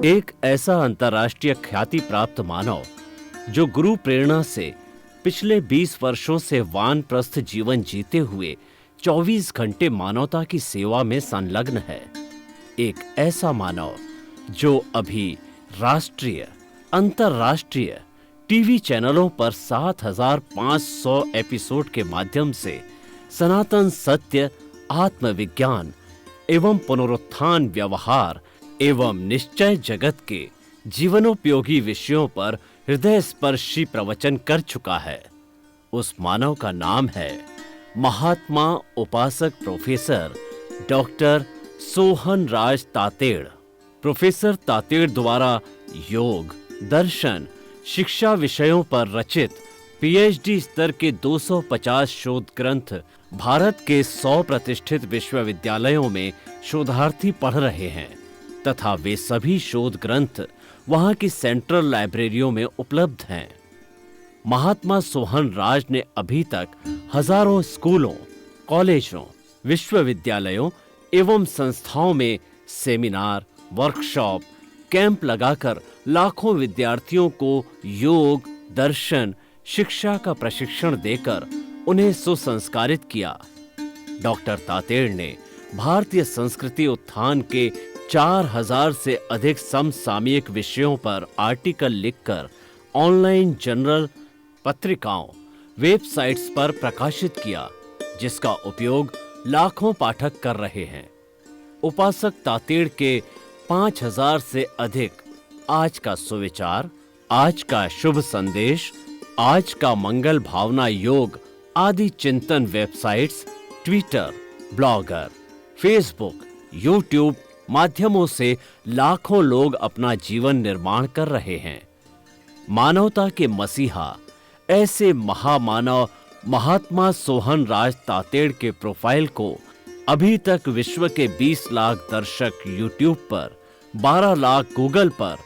एक ऐसा अंतर्राष्ट्रीय ख्याति प्राप्त मानव जो गुरु प्रेरणा से पिछले 20 वर्षों से वानप्रस्थ जीवन जीते हुए 24 घंटे मानवता की सेवा में संलग्न है। एक ऐसा मानव जो अभी राष्ट्रीय, अंतर्राष्ट्रीय टीवी चैनलों पर 7,500 एपिसोड के माध्यम से सनातन सत्य, आत्मविज्ञान एवं पुनरुत्थान व्यवहार एवं निश्चय जगत के जीवनोपयोगी विषयों पर हृदय स्पर्शी प्रवचन कर चुका है। उस मानव का नाम है महात्मा उपासक प्रोफेसर डॉक्टर सोहन राज तातेड़। प्रोफेसर तातेड़ द्वारा योग, दर्शन, शिक्षा विषयों पर रचित पीएचडी स्तर के 250 शोध ग्रंथ भारत के 100 प्रतिष्ठित विश्वविद्यालयों में शोधार्थी पढ़ रहे हैं तथा वे सभी शोध ग्रंथ वहां की सेंट्रल लाइब्रेरियों में उपलब्ध हैं। महात्मा सोहन राज ने अभी तक हजारों स्कूलों, कॉलेजों, विश्वविद्यालयों एवं संस्थाओं में सेमिनार, वर्कशॉप, कैंप लगाकर लाखों विद्यार्थियों को योग, दर्शन, शिक्षा का प्रशिक्षण देकर उन्हें सुसंस्कारित किया। डॉक्टर तातेड़ ने भारतीय संस्कृति उत्थान के 4,000 से अधिक समसामयिक विषयों पर आर्टिकल लिखकर ऑनलाइन जर्नल, पत्रिकाओं, वेबसाइट्स पर प्रकाशित किया, जिसका उपयोग लाखों पाठक कर रहे हैं। उपासक तातेड़ के 5,000 से अधिक आज का सुविचार, आज का शुभ संदेश, आज का मंगल भावना योग आदि चिंतन websites, Twitter, blogger, Facebook, YouTube माध्यमों से लाखों लोग अपना जीवन निर्माण कर रहे हैं। मानवता के मसीहा ऐसे महामानव महात्मा सोहन राज तातेड़ के प्रोफाइल को अभी तक विश्व के 20 लाख दर्शक यूट्यूब पर, 12 लाख गूगल पर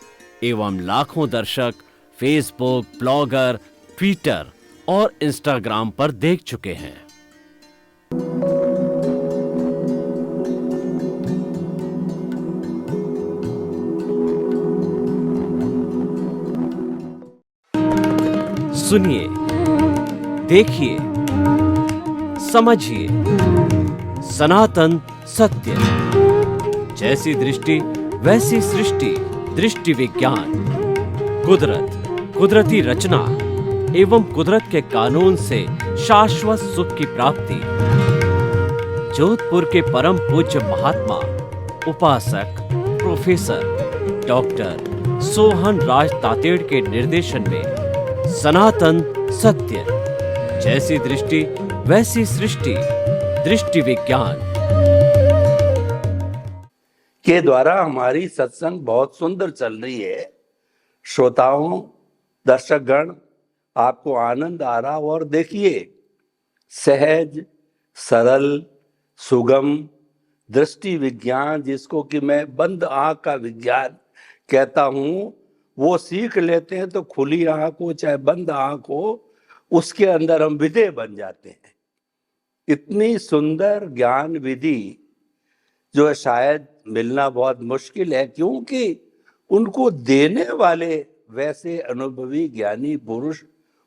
एवं लाखों दर्शक फेसबुक, ब्लॉगर, ट्विटर और इंस्टाग्राम पर देख चुके हैं। सुनिए, देखिए, समझिए सनातन सत्य। जैसी दृष्टि वैसी सृष्टि, दृष्टि विज्ञान, कुदरत, कुदरती रचना एवं कुदरत के कानून से शाश्वत सुख की प्राप्ति। जोधपुर के परम पूज्य महात्मा उपासक प्रोफेसर डॉक्टर सोहन राज तातेड़ के निर्देशन में सनातन सत्य, जैसी दृष्टि वैसी सृष्टि, दृष्टि विज्ञान के द्वारा हमारी सत्संग बहुत सुंदर चल रही है। श्रोताओं, दर्शकगण, आपको आनंद आ रहा हो और देखिए, सहज, सरल, सुगम दृष्टि विज्ञान, जिसको कि मैं बंद आंख का विज्ञान कहता हूं, वो सीख लेते हैं तो खुली आंख हो चाहे बंद आंख हो, उसके अंदर हम विधेय बन जाते हैं। इतनी सुंदर ज्ञान विधि जो है शायद मिलना बहुत मुश्किल है, क्योंकि उनको देने वाले वैसे अनुभवी ज्ञानी पुरुष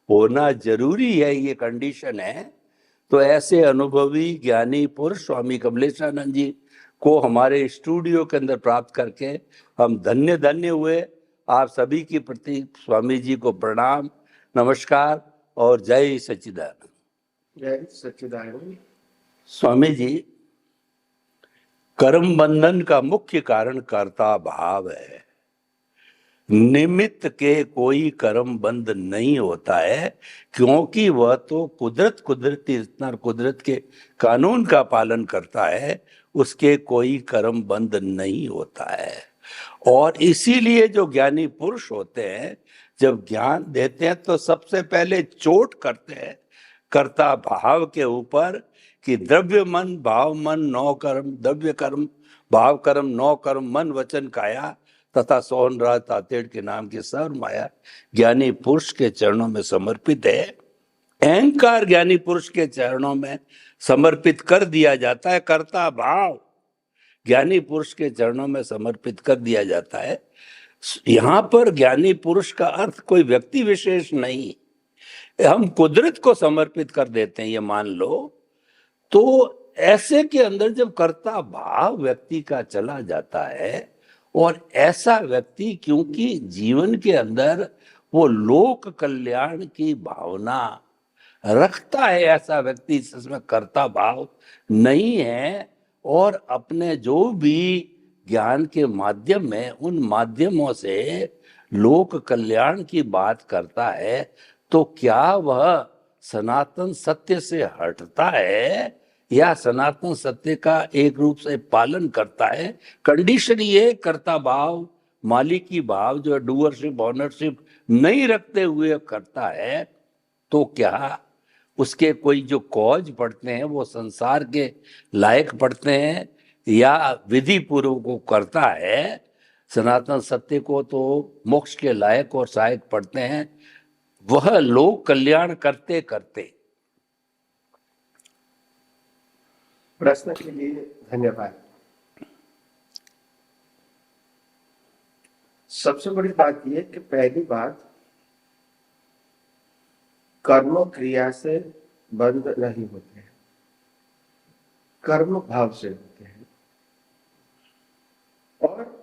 होना जरूरी है, ये कंडीशन है। तो ऐसे अनुभवी ज्ञानी पुरुष स्वामी कमलेशानंद जी को हमारे स्टूडियो के अंदर प्राप्त करके हम धन्य धन्य हुए। आप सभी के प्रति स्वामी जी को प्रणाम, नमस्कार और जय सच्चिदानंद। जय सच्चिदानंद। स्वामी जी, कर्म बंधन का मुख्य कारण कर्ता भाव है। निमित्त के कोई कर्म बंध नहीं होता है, क्योंकि वह तो कुदरत के कानून का पालन करता है, उसके कोई कर्म बंध नहीं होता है। और इसीलिए जो ज्ञानी पुरुष होते हैं, जब ज्ञान देते हैं तो सबसे पहले चोट करते हैं कर्ता भाव के ऊपर कि द्रव्य मन भाव मन नौ कर्म, द्रव्य कर्म भाव कर्म नौ कर्म, मन वचन काया तथा सोहन राज तातेड़ के नाम की सर्व माया ज्ञानी पुरुष के चरणों में समर्पित है। अहंकार ज्ञानी पुरुष के चरणों में समर्पित कर दिया जाता है, कर्ता भाव ज्ञानी पुरुष के चरणों में समर्पित कर दिया जाता है। यहां पर ज्ञानी पुरुष का अर्थ कोई व्यक्ति विशेष नहीं, हम कुदरत को समर्पित कर देते हैं, ये मान लो। तो ऐसे के अंदर जब कर्ता भाव व्यक्ति का चला जाता है, और ऐसा व्यक्ति क्योंकि जीवन के अंदर वो लोक कल्याण की भावना रखता है, ऐसा व्यक्ति जिसमें कर्ता भाव नहीं है, और अपने जो भी ज्ञान के माध्यम है उन माध्यमों से लोक कल्याण की बात करता है, तो क्या वह सनातन सत्य से हटता है या सनातन सत्य का एक रूप से पालन करता है? कंडीशन ये कर्ता भाव, मालिकी भाव जो है डूअरशिप ऑनरशिप नहीं रखते हुए करता है, तो क्या उसके कोई जो कॉज पढ़ते हैं वो संसार के लायक पढ़ते हैं या विधि पूर्वक को करता है? सनातन सत्य को तो मोक्ष के लायक और सहायक पढ़ते हैं, वह लोक कल्याण करते करते। प्रश्न के लिए धन्यवाद। सबसे बड़ी बात यह कि पहली बात, कर्म क्रिया से बंद नहीं होते हैं, कर्म भाव से होते हैं। और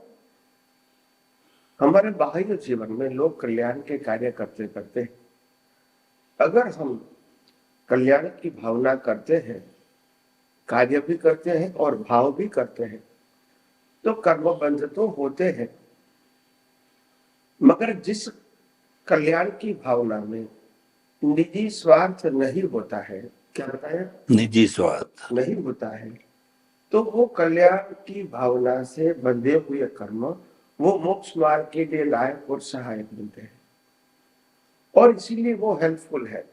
हमारे बाह्य जीवन में लोक कल्याण के कार्य करते करते अगर हम कल्याण की भावना करते हैं, कार्य भी करते हैं और भाव भी करते हैं, तो कर्म बंध तो होते हैं। मगर जिस कल्याण की भावना में निजी स्वार्थ नहीं होता है, क्या बताया, निजी स्वार्थ नहीं होता है, तो वो कल्याण की भावना से बंधे हुए कर्म वो मोक्ष मार्ग के लिए लायक और सहायक बनते हैं, और इसीलिए वो हेल्पफुल है।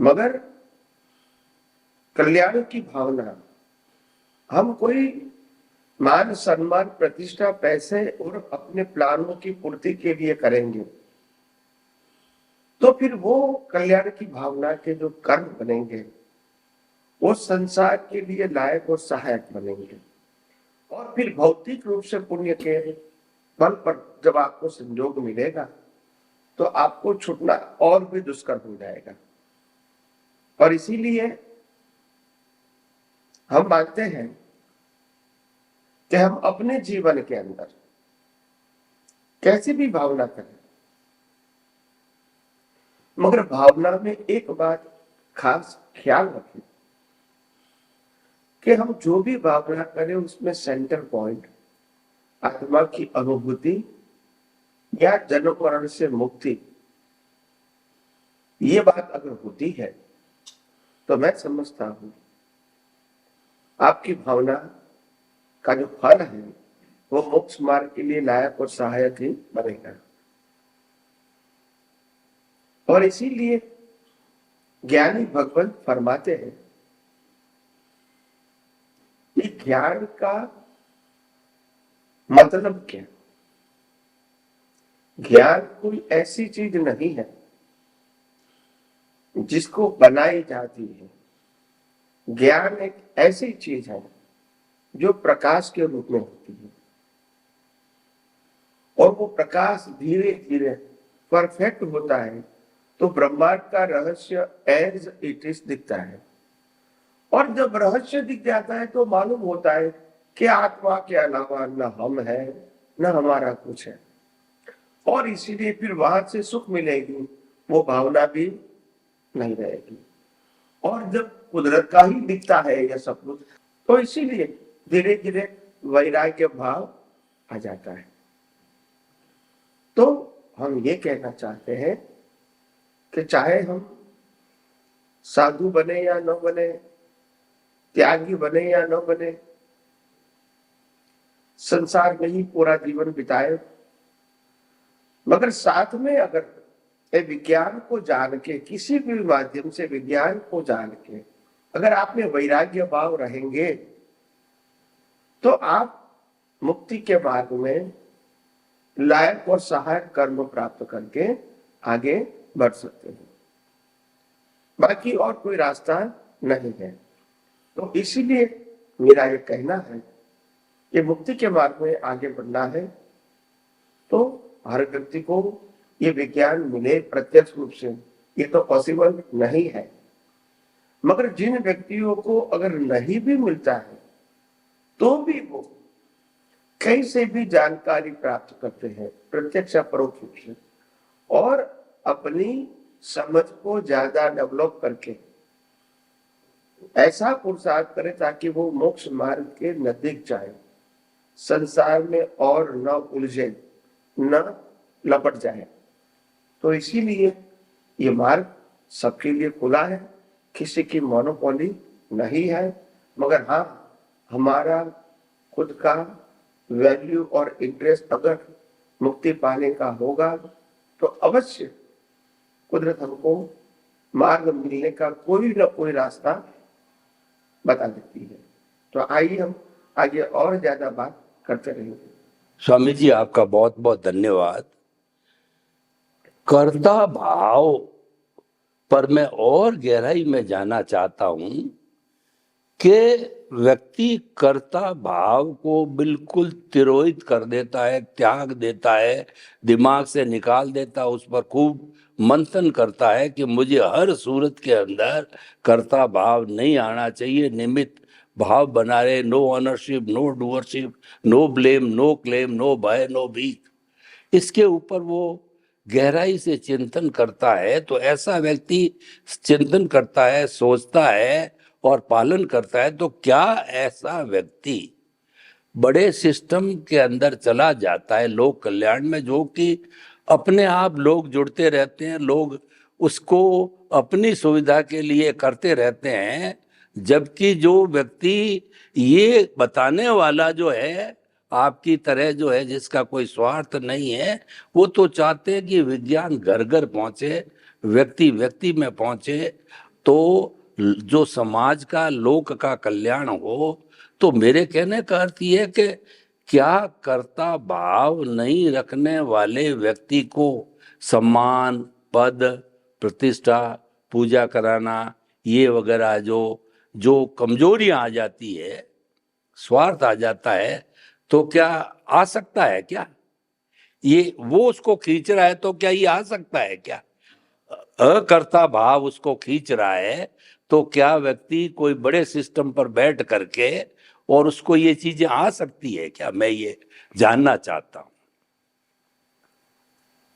मगर कल्याण की भावना हम कोई मान सम्मान प्रतिष्ठा पैसे और अपने प्लानों की पूर्ति के लिए करेंगे, तो फिर वो कल्याण की भावना के जो कर्म बनेंगे वो संसार के लिए लायक और सहायक बनेंगे। और फिर भौतिक रूप से पुण्य के बल पर जब आपको संयोग मिलेगा तो आपको छूटना और भी दुष्कर हो जाएगा। और इसीलिए हम मानते हैं कि हम अपने जीवन के अंदर कैसी भी भावना करें, मगर भावना में एक बात खास ख्याल रखें कि हम जो भी भावना करें उसमें सेंटर पॉइंट आत्मा की अनुभूति या जन्म मरण से मुक्ति, ये बात अगर होती है तो मैं समझता हूं आपकी भावना का जो फल है वो मोक्ष मार्ग के लिए लायक और सहायक ही बनेगा। और इसीलिए ज्ञानी भगवंत फरमाते हैं कि ज्ञान का मतलब क्या? ज्ञान कोई ऐसी चीज नहीं है जिसको बनाई जाती है। ज्ञान एक ऐसी चीज है जो प्रकाश के रूप में होती है, और वो प्रकाश धीरे धीरे परफेक्ट होता है तो ब्रह्मांड का रहस्य एज इट इज दिखता है। और जब रहस्य दिख जाता है तो मालूम होता है कि आत्मा के अलावा न हम है न हमारा कुछ है, और इसीलिए फिर वहां से सुख मिलेगी, वो भावना भी नहीं रहेगी। और जब कुदरत का ही दिखता है यह सब कुछ, तो इसीलिए धीरे धीरे वैराग्य भाव आ जाता है। तो हम ये कहना चाहते हैं कि चाहे हम साधु बने या न बने, त्यागी बने या न बने, संसार में ही पूरा जीवन बिताए, मगर साथ में अगर विज्ञान को जान के, किसी भी माध्यम से विज्ञान को जान के अगर आप में वैराग्य भाव रहेंगे तो आप मुक्ति के मार्ग में लायक और सहायक कर्म प्राप्त करके आगे बढ़ सकते हैं। बाकी और कोई रास्ता नहीं है। तो इसीलिए मेरा ये कहना है ये मुक्ति के मार्ग में आगे बढ़ना है तो हर व्यक्ति को ये विज्ञान मिले प्रत्यक्ष रूप से, ये तो पॉसिबल नहीं है। मगर जिन व्यक्तियों को अगर नहीं भी मिलता है तो भी वो कहीं से भी जानकारी प्राप्त करते हैं, प्रत्यक्ष या परोक्ष रूप से, और अपनी समझ को ज्यादा डेवलप करके ऐसा पुरुषार्थ करे ताकि वो मोक्ष मार्ग के नजदीक जाए, संसार में और न उलझे, न लपट जाए। तो इसीलिए ये मार्ग सबके लिए खुला है, किसी की मोनोपोली नहीं है। मगर हाँ, हमारा खुद का वैल्यू और इंटरेस्ट अगर मुक्ति पाने का होगा तो अवश्य कुदरत हमको मार्ग मिलने का कोई न कोई रास्ता बता देती है। तो आइए हम आगे और ज्यादा बात करते रहेंगे। स्वामी जी, आपका बहुत बहुत धन्यवाद। कर्ता भाव पर मैं और गहराई में जाना चाहता हूं कि व्यक्ति कर्ता भाव को बिल्कुल तिरोहित कर देता है, त्याग देता है, दिमाग से निकाल देता है, उस पर खूब मंथन करता है कि मुझे हर सूरत के अंदर कर्ता भाव नहीं आना चाहिए, निमित्त भाव बना रहे, no ownership, no doership, no blame, no claim, no भय, नो भीख। इसके ऊपर वो गहराई से चिंतन करता है। तो ऐसा व्यक्ति चिंतन करता है, सोचता है और पालन करता है, तो क्या ऐसा व्यक्ति बड़े सिस्टम के अंदर चला जाता है लोक कल्याण में, जो कि अपने आप लोग जुड़ते रहते हैं, लोग उसको अपनी सुविधा के लिए करते रहते हैं, जबकि जो व्यक्ति ये बताने वाला जो है आपकी तरह जो है, जिसका कोई स्वार्थ नहीं है, वो तो चाहते हैं कि विज्ञान घर घर पहुंचे, व्यक्ति व्यक्ति में पहुंचे, तो जो समाज का लोक का कल्याण हो। तो मेरे कहने का अर्थ ये है कि क्या कर्ता भाव नहीं रखने वाले व्यक्ति को सम्मान, पद, प्रतिष्ठा, पूजा कराना, ये वगैरह जो जो कमजोरियां आ जाती है, स्वार्थ आ जाता है, तो क्या आ सकता है क्या? ये वो उसको खींच रहा है, तो क्या ये आ सकता है क्या? अकर्ता भाव उसको खींच रहा है, तो क्या व्यक्ति कोई बड़े सिस्टम पर बैठ करके और उसको ये चीजें आ सकती है क्या? मैं ये जानना चाहता हूं।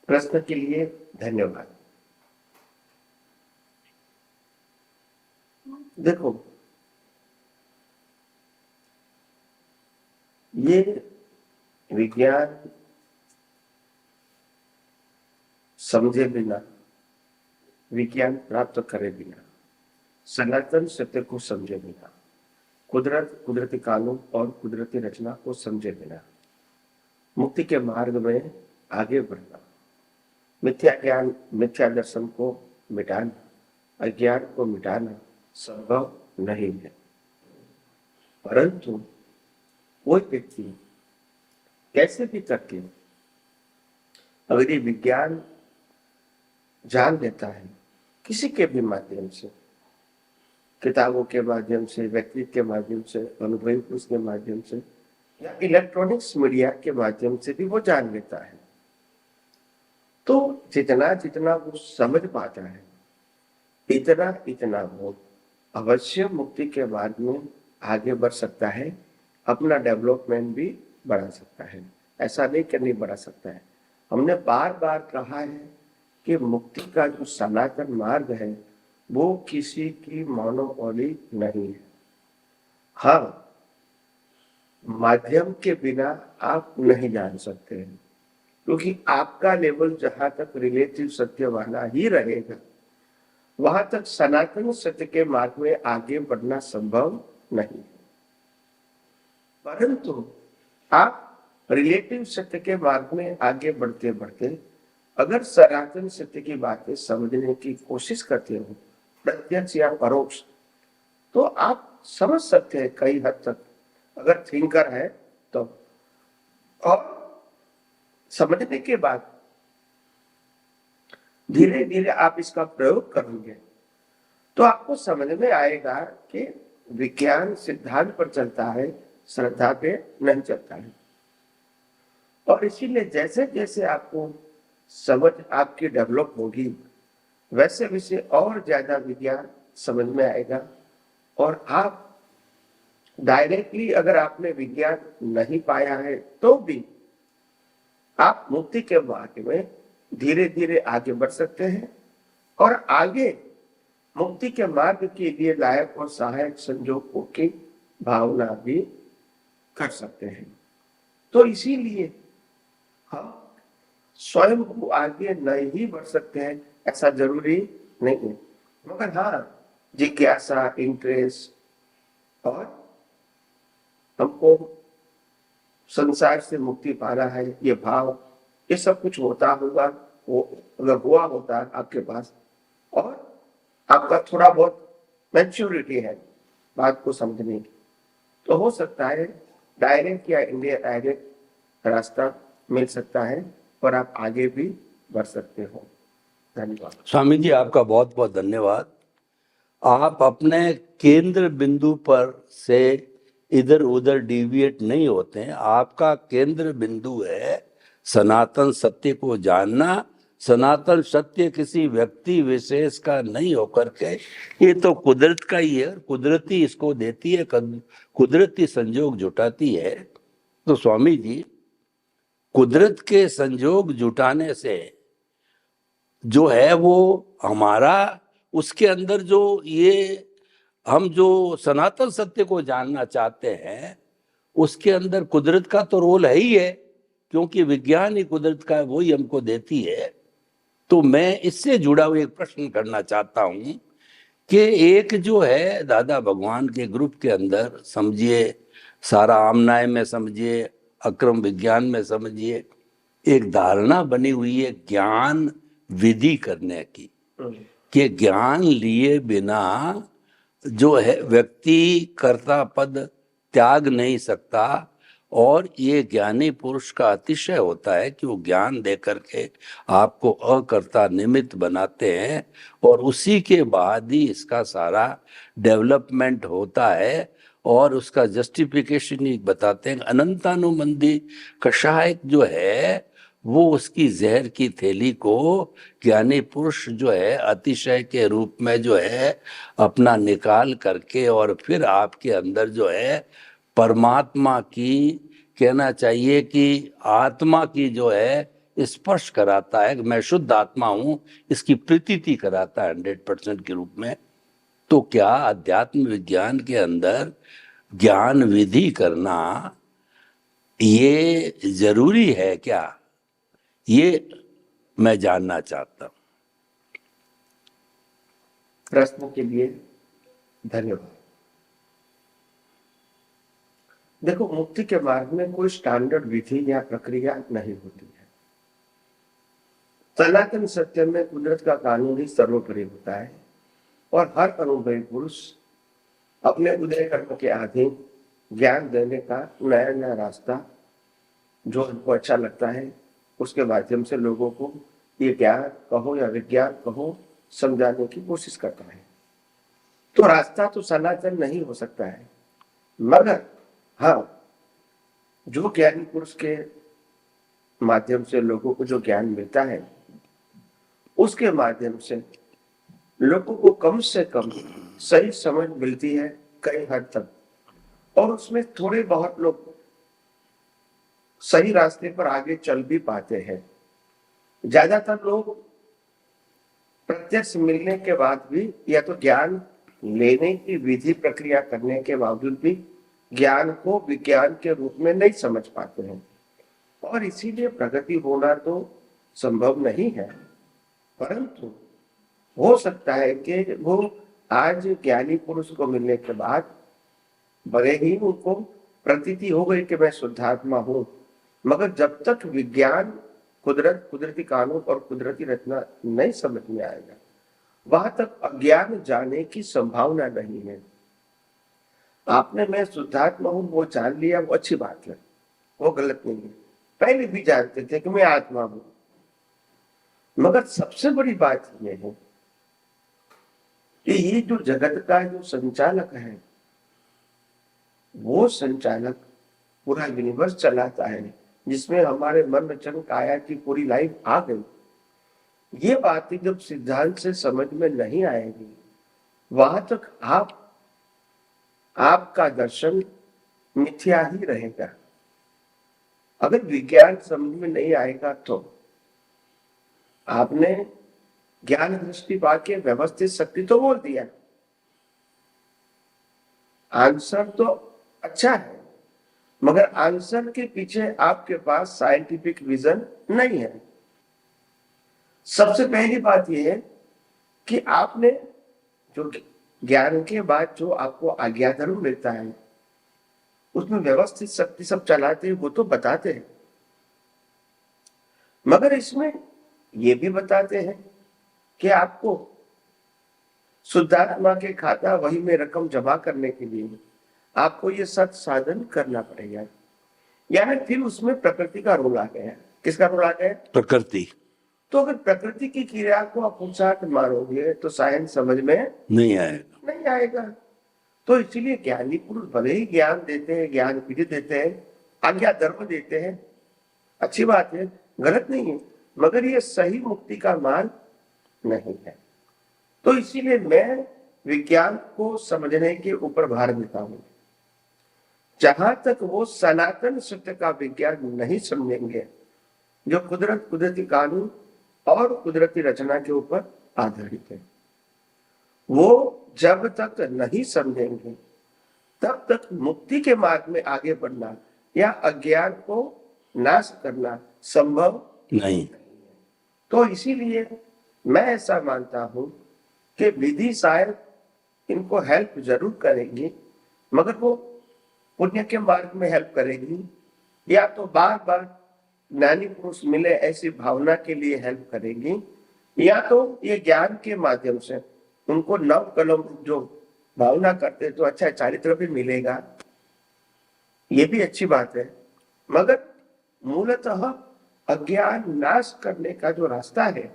प्रश्न के लिए धन्यवाद। देखो, ये विज्ञान समझे बिना, विज्ञान प्राप्त करे बिना, सनातन सत्य को समझे बिना, कुदरत, कुदरती कानून और कुदरती रचना को समझे बिना मुक्ति के मार्ग में आगे बढ़ना, मिथ्या ज्ञान, मिथ्या दर्शन को मिटाना, अज्ञान को मिटाना संभव नहीं है। परंतु कोई व्यक्ति कैसे भी करके अगर ये विज्ञान जान लेता है, किसी के भी माध्यम से, किताबों के माध्यम से, व्यक्ति के माध्यम से, अनुभवी पुरुष के माध्यम से, या इलेक्ट्रॉनिक्स मीडिया के माध्यम से भी वो जान लेता है, तो जितना जितना वो समझ पाता है, इतना इतना वो अवश्य मुक्ति के मार्ग में आगे बढ़ सकता है, अपना डेवलपमेंट भी बढ़ा सकता है। ऐसा नहीं कि नहीं बढ़ा सकता है। हमने बार बार कहा है कि मुक्ति का जो सनातन मार्ग है वो किसी की मोनोपोली नहीं है। हाँ, माध्यम के बिना आप नहीं जान सकते हैं, क्योंकि आपका लेवल जहां तक रिलेटिव सत्य वाला ही रहेगा, वहां तक सनातन सत्य के मार्ग में आगे बढ़ना संभव नहीं है। परंतु आप रिलेटिव सत्य के मार्ग में आगे बढ़ते बढ़ते अगर सनातन सत्य की बातें समझने की कोशिश करते हो, प्रत्यक्ष या परोक्ष, तो आप समझ सकते हैं कई हद तक, अगर थिंकर है तो। और समझने के बाद धीरे धीरे आप इसका प्रयोग करेंगे तो आपको समझ में आएगा कि विज्ञान सिद्धांत पर चलता है, श्रद्धा पे नहीं चलता है। और इसीलिए जैसे जैसे आपको समझ आपकी डेवलप होगी, वैसे वैसे और ज्यादा विज्ञान समझ में आएगा। और आप डायरेक्टली अगर आपने विज्ञान नहीं पाया है तो भी आप मुक्ति के मार्ग में धीरे धीरे आगे बढ़ सकते हैं और आगे मुक्ति के मार्ग के लिए लायक और सहायक संजोगों की भावना भी कर सकते हैं। तो इसीलिए हम स्वयं को आगे नहीं बढ़ सकते हैं ऐसा जरूरी नहीं है, मगर हाँ जिज्ञासा, इंटरेस्ट और हमको संसार से मुक्ति पाना है, ये भाव, ये सब कुछ होता होगा, वो अगर हुआ होता है आपके पास और आपका थोड़ा बहुत मैच्योरिटी है बात को समझने की, तो हो सकता है डायरेक्ट या इनडायरेक्ट रास्ता मिल सकता है और आप आगे भी बढ़ सकते हो। धन्यवाद। स्वामी जी, आपका बहुत बहुत धन्यवाद। आप अपने केंद्र बिंदु पर से इधर उधर डिविएट नहीं होते हैं। आपका केंद्र बिंदु है सनातन सत्य को जानना। सनातन सत्य किसी व्यक्ति विशेष का नहीं होकर के ये तो कुदरत का ही है, कुदरती इसको देती है, कुदरती संजोग जुटाती है। तो स्वामी जी, कुदरत के संजोग जुटाने से जो है वो हमारा उसके अंदर जो ये हम जो सनातन सत्य को जानना चाहते हैं उसके अंदर कुदरत का तो रोल है ही है, क्योंकि विज्ञान ही कुदरत का है, वही हमको देती है। तो मैं इससे जुड़ा हुआ एक प्रश्न करना चाहता हूं कि एक जो है दादा भगवान के ग्रुप के अंदर समझिए, सारा आमनाय में समझिए, अक्रम विज्ञान में समझिए, एक धारणा बनी हुई है ज्ञान विधि करने की कि ज्ञान लिए बिना जो है व्यक्ति कर्ता पद त्याग नहीं सकता। और ये ज्ञानी पुरुष का अतिशय होता है कि वो ज्ञान दे करके आपको अकर्ता निमित्त बनाते हैं और उसी के बाद ही इसका सारा डेवलपमेंट होता है। और उसका जस्टिफिकेशन ही बताते हैं। अनंतानुबंधी कषाय जो है वो उसकी जहर की थैली को ज्ञानी पुरुष जो है अतिशय के रूप में जो है अपना निकाल करके और फिर आपके अंदर जो है परमात्मा की, कहना चाहिए कि आत्मा की जो है स्पर्श कराता है। मैं शुद्ध आत्मा हूं इसकी प्रतीति कराता है 100% के रूप में। तो क्या अध्यात्म विज्ञान के अंदर ज्ञान विधि करना ये जरूरी है क्या? ये मैं जानना चाहता हूं। प्रश्न के लिए धन्यवाद। देखो, मुक्ति के मार्ग में कोई स्टैंडर्ड विधि या प्रक्रिया नहीं होती है। सनातन सत्य में कुदरत का कानून ही सर्वोपरि होता है और हर अनुभवी पुरुष अपने उदय कर्म के अधीन ज्ञान देने का नया नया रास्ता जो उनको अच्छा लगता है उसके माध्यम से लोगों को ये ज्ञान कहो या विज्ञान कहो समझाने की कोशिश करता है। तो रास्ता तो सनातन नहीं हो सकता है, मगर हाँ, जो ज्ञानी पुरुष के माध्यम से लोगों को जो ज्ञान मिलता है उसके माध्यम से लोगों को कम से कम सही समझ मिलती है कई हद तक, और उसमें थोड़े बहुत लोग सही रास्ते पर आगे चल भी पाते हैं। ज्यादातर लोग प्रत्यक्ष मिलने के बाद भी या तो ज्ञान लेने की विधि प्रक्रिया करने के बावजूद भी ज्ञान को विज्ञान के रूप में नहीं समझ पाते हैं और इसीलिए प्रगति होना तो संभव नहीं है। परंतु हो सकता है कि वो आज ज्ञानी पुरुष को मिलने के बाद भले ही उनको प्रतीति हो गई कि मैं शुद्धात्मा हूं, मगर जब तक विज्ञान कुदरती कानून और कुदरती रचना नहीं समझ में आएगा वहां तक अज्ञान जाने की संभावना नहीं है। आपने मैं शुद्धात्मा हूं वो जान लिया, वो अच्छी बात है, वो गलत नहीं है। पहले भी जानते थे कि मैं आत्मा हूं, मगर सबसे बड़ी बात यह है कि ये जो जगत का जो संचालक है वो संचालक पूरा यूनिवर्स चलाता है, जिसमें हमारे मन वचन काया की पूरी लाइफ आ गई। ये बातें जब सिद्धांत से समझ में नहीं आएगी, वहां तक आपका दर्शन मिथ्या ही रहेगा। अगर विज्ञान समझ में नहीं आएगा तो आपने ज्ञान दृष्टि पाके व्यवस्थित शक्ति तो बोल दिया, आंसर तो अच्छा है, मगर आंसर के पीछे आपके पास साइंटिफिक विजन नहीं है। सबसे पहली बात यह है कि आपने जो ज्ञान के बाद जो आपको आज्ञा धर्म मिलता है, उसमें व्यवस्थित शक्ति सब चलाते हैं, वो तो बताते हैं, मगर इसमें ये भी बताते हैं कि आपको शुद्धात्मा के खाता वही में रकम जमा करने के लिए आपको ये सत साधन करना पड़ेगा। यानी फिर उसमें प्रकृति का रोल आ गया। किसका रोल आ गया? प्रकृति। तो अगर प्रकृति की क्रिया को आप पुरुषार्थ मारोगे तो साइंस समझ में नहीं आएगा। तो इसीलिए ज्ञानी पुरुष भले ही ज्ञान देते हैं, ज्ञान विधि देते हैं, आज्ञा धर्म देते हैं, अच्छी बात है, गलत नहीं है, मगर ये सही मुक्ति का मार्ग नहीं है। तो इसीलिए मैं विज्ञान को समझने के ऊपर भार देता हूं। जहां तक वो सनातन सत्य का विज्ञान नहीं समझेंगे, जो कुदरती कानून और कुदरती रचना के ऊपर आधारित है, वो जब तक नहीं समझेंगे तब तक मुक्ति के मार्ग में आगे बढ़ना या अज्ञान को नाश करना संभव नहीं। तो इसीलिए मैं ऐसा मानता हूं कि विधि शायद इनको हेल्प जरूर करेगी, मगर वो पुण्य के मार्ग में हेल्प करेगी, या तो बार बार ज्ञानी पुरुष मिले ऐसी भावना के लिए हेल्प करेगी, या तो ये ज्ञान के माध्यम से उनको नव कलम जो भावना करते तो अच्छा चारित्र भी मिलेगा, ये भी अच्छी बात है, मगर मूलतः अज्ञान नाश करने का जो रास्ता है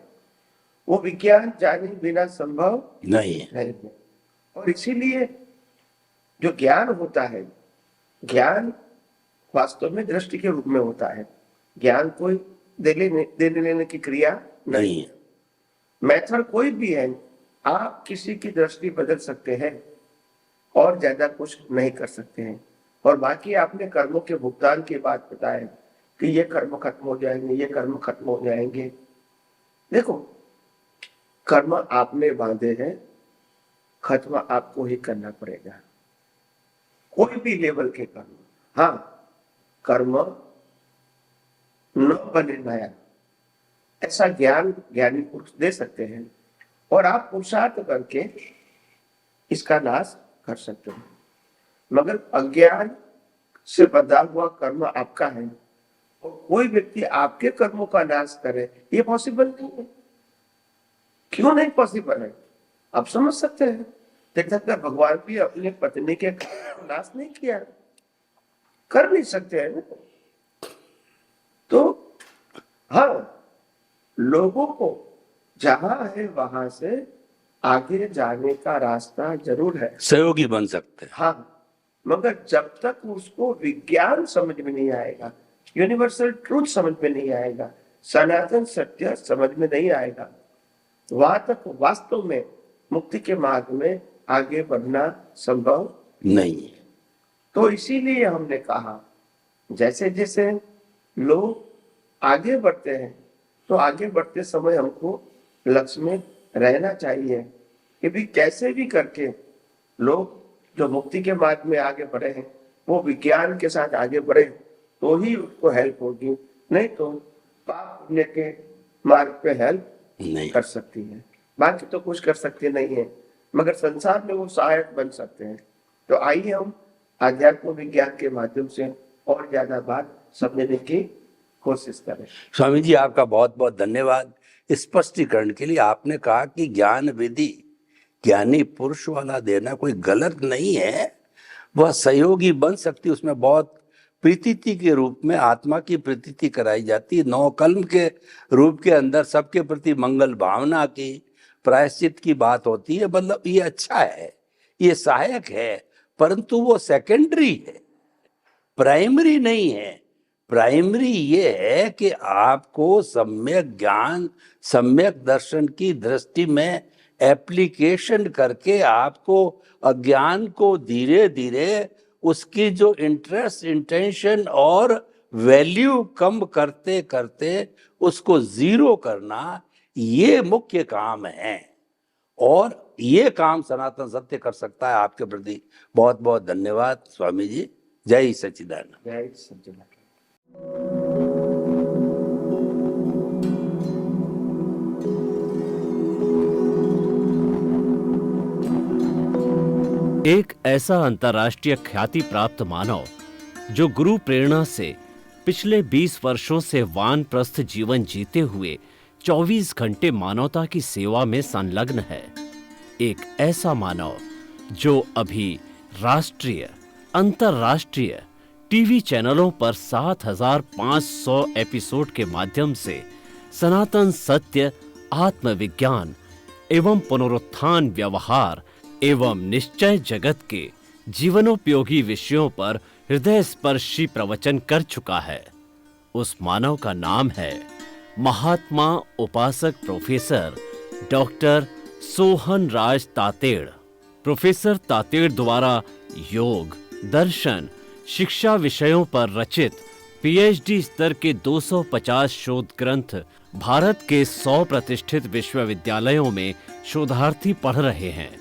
वो विज्ञान जाने बिना संभव नहीं है। और इसीलिए जो ज्ञान होता है, ज्ञान वास्तव में दृष्टि के रूप में होता है, ज्ञान कोई देने लेने की क्रिया नहीं है। मेथड कोई भी है, आप किसी की दृष्टि बदल सकते हैं और ज्यादा कुछ नहीं कर सकते हैं। और बाकी आपने कर्मों के भुगतान की बात बताया कि ये कर्म खत्म हो जाएंगे, ये कर्म खत्म हो जाएंगे। देखो, कर्म आपने बांधे हैं, खत्म आपको ही करना पड़ेगा, कोई भी लेवल के कर्म। हाँ, कर्म न बने नया, ऐसा ज्ञान ज्ञानी पुरुष दे सकते हैं और आप पुरुषार्थ करके इसका नाश कर सकते हो। मगर अज्ञान से बंधा हुआ कर्म आपका है और कोई व्यक्ति आपके कर्मों का नाश करे, ये पॉसिबल नहीं है। क्यों नहीं पॉसिबल है? आप समझ सकते हैं, तीर्थंकर भगवान भी अपने पत्नी के नाश नहीं किया, कर नहीं सकते हैं। तो हाँ, लोगों को जहां है वहां से आगे जाने का रास्ता जरूर है, सहयोगी बन सकते हैं। हाँ, मगर जब तक उसको विज्ञान समझ में नहीं आएगा, यूनिवर्सल ट्रूथ समझ में नहीं आएगा, सनातन सत्य समझ में नहीं आएगा, वहां तक वास्तव में मुक्ति के मार्ग में आगे बढ़ना संभव नहीं है। तो इसीलिए हमने कहा, जैसे जैसे लोग आगे बढ़ते हैं तो आगे बढ़ते समय हमको लक्ष्य में रहना चाहिए कि भी कैसे भी करके लोग जो मुक्ति के मार्ग में आगे बढ़े हैं वो विज्ञान के साथ आगे बढ़े, तो ही उसको हेल्प होगी, नहीं तो पाप पुण्य के मार्ग पे हेल्प नहीं कर सकती है। बाकी तो कुछ कर सकते नहीं है, मगर संसार में वो सहायक बन सकते हैं। तो आइए हम आध्यात्म विज्ञान के माध्यम से और ज्यादा बात समझने की कोशिश करें। स्वामी जी, आपका बहुत बहुत धन्यवाद स्पष्टीकरण के लिए। आपने कहा कि ज्ञान विधि ज्ञानी पुरुष वाला देना कोई गलत नहीं है, वह सहयोगी बन सकती, उसमें बहुत प्रीतिथि के रूप में आत्मा की प्रीतिथि कराई जाती है, नौ कल्म के रूप के अंदर सबके प्रति मंगल भावना की प्रायश्चित की बात होती है। मतलब ये अच्छा है, ये सहायक है, परंतु वो सेकेंडरी है, प्राइमरी नहीं है। प्राइमरी ये है कि आपको सम्यक ज्ञान, सम्यक दर्शन की दृष्टि में एप्लीकेशन करके आपको अज्ञान को धीरे धीरे उसकी जो इंटरेस्ट, इंटेंशन और वैल्यू कम करते करते उसको जीरो करना, ये मुख्य काम है। और ये काम सनातन सत्य कर सकता है। आपके प्रति बहुत बहुत धन्यवाद स्वामी जी। जय सच्चिदानंद। जय सच्चिदानंद। एक ऐसा अंतर्राष्ट्रीय ख्याति प्राप्त मानव जो गुरु प्रेरणा से पिछले 20 वर्षों से वानप्रस्थ जीवन जीते हुए 24 घंटे मानवता की सेवा में संलग्न है। एक ऐसा मानव जो अभी राष्ट्रीय, अंतर्राष्ट्रीय टीवी चैनलों पर 7,500 एपिसोड के माध्यम से सनातन सत्य, आत्मविज्ञान एवं पुनरुत्थान, व्यवहार एवं निश्चय जगत के जीवनोपयोगी विषयों पर हृदय स्पर्शी प्रवचन कर चुका है। उस मानव का नाम है महात्मा उपासक प्रोफेसर डॉक्टर सोहन राज तातेड़। प्रोफेसर तातेड़ द्वारा योग, दर्शन, शिक्षा विषयों पर रचित पीएचडी स्तर के 250 शोध ग्रंथ भारत के 100 प्रतिष्ठित विश्वविद्यालयों में शोधार्थी पढ़ रहे हैं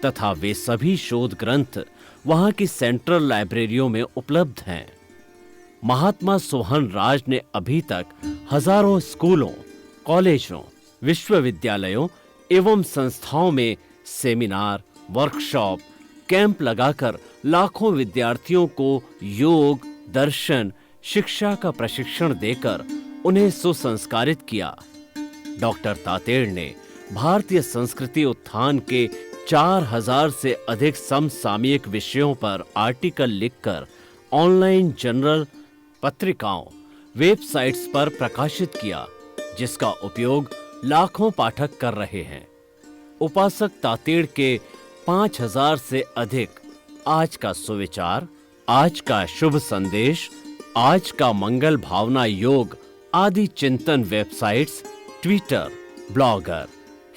तथा वे सभी शोध ग्रंथ वहां की सेंट्रल लाइब्रेरियों में उपलब्ध हैं। महात्मा सोहन राज ने अभी तक हजारों स्कूलों, कॉलेजों, विश्वविद्यालयों एवं संस्थाओं में सेमिनार, वर्कशॉप, कैंप लगाकर लाखों विद्यार्थियों को योग, दर्शन, शिक्षा का प्रशिक्षण देकर उन्हें सुसंस्कारित किया। डॉक्टर तातेड़ ने भारतीय संस्कृति उत्थान के 4000 से अधिक समसामयिक विषयों पर आर्टिकल लिखकर ऑनलाइन जर्नल, पत्रिकाओं, वेबसाइट्स पर प्रकाशित किया, जिसका उपयोग लाखों पाठक कर रहे हैं। उपासक तातेड़ के 5000 से अधिक आज का सुविचार, आज का शुभ संदेश, आज का मंगल भावना योग आदि चिंतन websites, Twitter, blogger,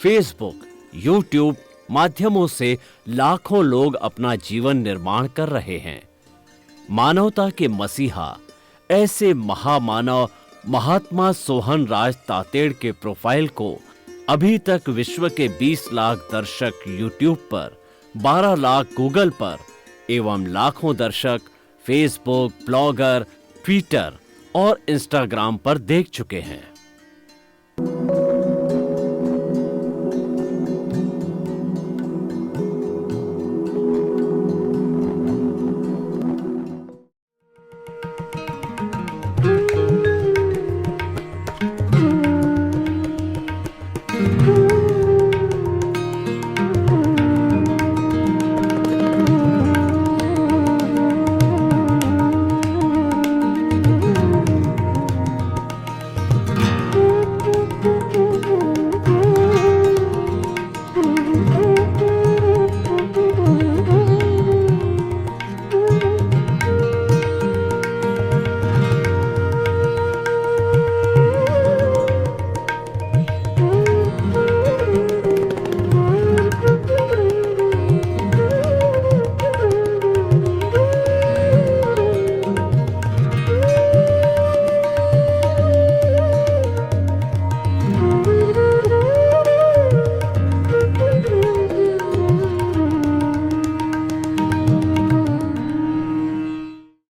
Facebook, YouTube माध्यमों से लाखों लोग अपना जीवन निर्माण कर रहे हैं। मानवता के मसीहा ऐसे महामानव महात्मा सोहन राज तातेड़ के प्रोफाइल को अभी तक विश्व के 20 लाख दर्शक यूट्यूब पर, 12 लाख गूगल पर एवं लाखों दर्शक फेसबुक, ब्लॉगर, ट्विटर और इंस्टाग्राम पर देख चुके हैं।